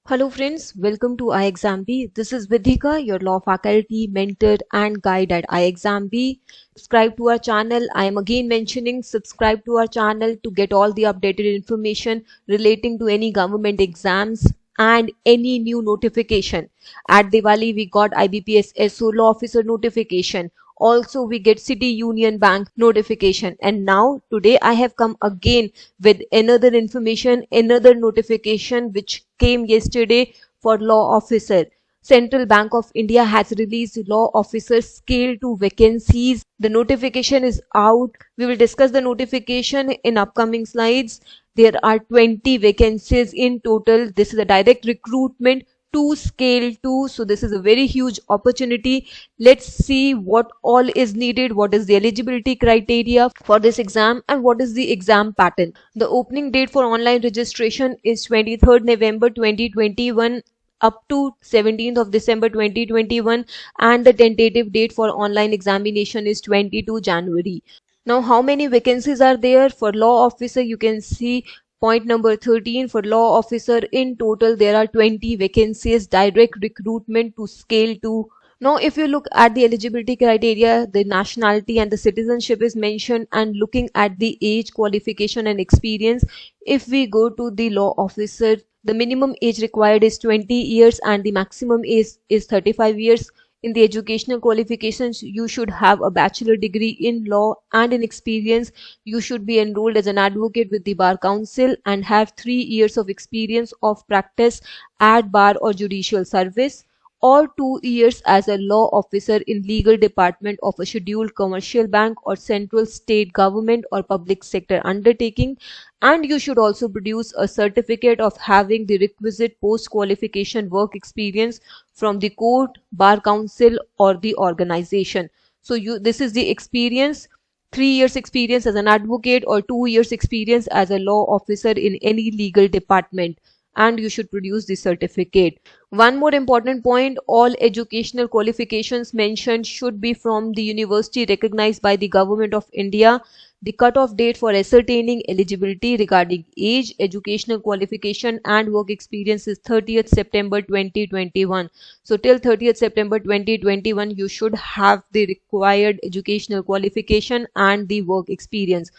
Hello friends, welcome to iExamB. This is Vidhika, your law faculty, mentor and guide at iExamB. Subscribe to our channel. I am again mentioning subscribe to our channel to get all the updated information relating to any government exams and any new notification. At Diwali, we got IBPS SO law officer notification. Also, we get City Union Bank notification. And now, today, I have come again with another information, another notification which came yesterday for law officer. Central Bank of India has released law officer scale 2 vacancies. The notification is out. We will discuss the notification in upcoming slides. There are 20 vacancies in total. This is a direct recruitment to scale 2. So this is a very huge opportunity. Let's see what all is needed, what is the eligibility criteria for this exam and what is the exam pattern. The opening date for online registration is 23rd November 2021 up to 17th of December 2021, and the tentative date for online examination is 22 January. Now, how many vacancies are there for law officer? You can see point number 13 for law officer. In total, there are 20 vacancies, direct recruitment to scale 2. Now, if you look at the eligibility criteria, the nationality and the citizenship is mentioned, and looking at the age, qualification and experience, if we go to the law officer, the minimum age required is 20 years and the maximum age is 35 years. In the educational qualifications, you should have a bachelor degree in law, and in experience, you should be enrolled as an advocate with the Bar Council and have 3 years of experience of practice at bar or judicial service, or 2 years as a law officer in legal department of a scheduled commercial bank or central state government or public sector undertaking, and you should also produce a certificate of having the requisite post qualification work experience from the court, bar council or the organization. So this is the experience: 3 years experience as an advocate or 2 years experience as a law officer in any legal department, and you should produce the certificate. One more important point: all educational qualifications mentioned should be from the university recognized by the Government of India. The cutoff date for ascertaining eligibility regarding age, educational qualification and work experience is 30th September 2021. So till 30th September 2021, you should have the required educational qualification and the work experience.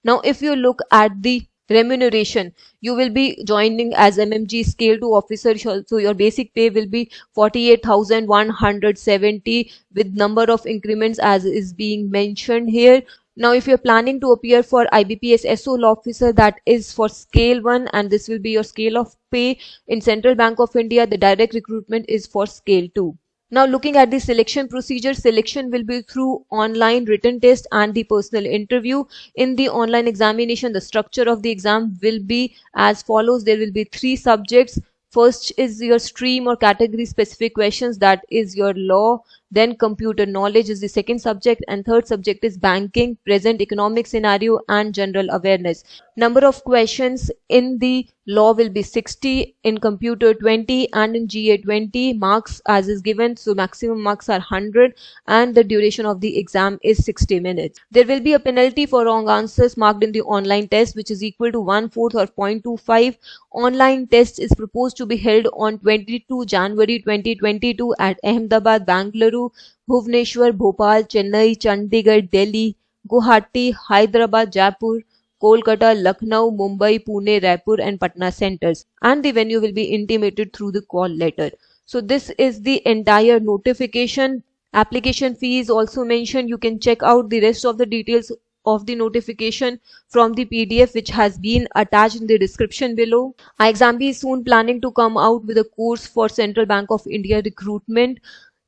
Now, if you look at the remuneration, you will be joining as MMG scale 2 officer, so your basic pay will be 48,170 with number of increments as is being mentioned here. Now, if you're planning to appear for IBPS SO law officer, that is for scale 1, and this will be your scale of pay. In Central Bank of India, the direct recruitment is for scale 2. Now, looking at the selection procedure, selection will be through online written test and the personal interview. In the online examination, the structure of the exam will be as follows. There will be 3 subjects. First is your stream or category specific questions, that is your law. Then computer knowledge is the second subject, and third subject is banking, present economic scenario and general awareness. Number of questions in the law will be 60, in computer 20 and in GA 20. Marks as is given, so maximum marks are 100 and the duration of the exam is 60 minutes. There will be a penalty for wrong answers marked in the online test, which is equal to 1/4 or 0.25. Online test is proposed to be held on 22 January 2022 at Ahmedabad, Bangalore, Bhubaneswar, Bhopal, Chennai, Chandigarh, Delhi, Guwahati, Hyderabad, Jaipur, Kolkata, Lucknow, Mumbai, Pune, Raipur and Patna centers, and the venue will be intimated through the call letter. So this is the entire notification. Application fee is also mentioned. You can check out the rest of the details of the notification from the PDF which has been attached in the description below. iExamB is soon planning to come out with a course for Central Bank of India recruitment.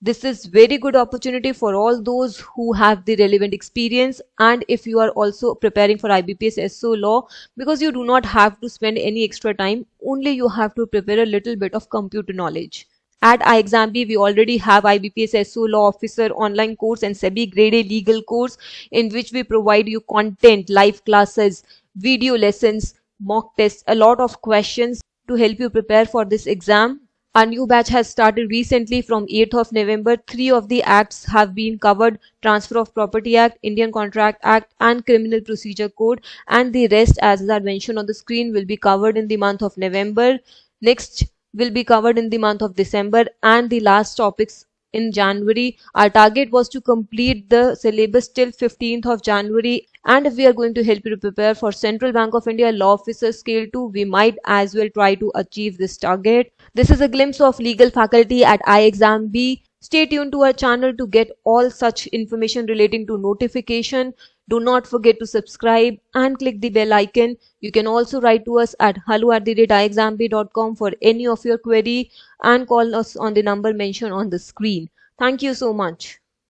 This is very good opportunity for all those who have the relevant experience, and if you are also preparing for IBPS SO law, because you do not have to spend any extra time, only you have to prepare a little bit of computer knowledge. At iExamB, we already have IBPS SO law officer online course and SEBI grade A legal course, in which we provide you content, live classes, video lessons, mock tests, a lot of questions to help you prepare for this exam. Our new batch has started recently from 8th of November. 3 of the acts have been covered: Transfer of Property Act, Indian Contract Act and Criminal Procedure Code, and the rest, as are mentioned on the screen, will be covered in the month of November. Next will be covered in the month of December and the last topics in January. Our target was to complete the syllabus till 15th of January, and if we are going to help you to prepare for Central Bank of India Law Officer Scale 2, we might as well try to achieve this target. This is a glimpse of legal faculty at iExamB. Stay tuned to our channel to get all such information relating to notification. Do not forget to subscribe and click the bell icon. You can also write to us at hello@iexamb.com for any of your query and call us on the number mentioned on the screen. Thank you so much.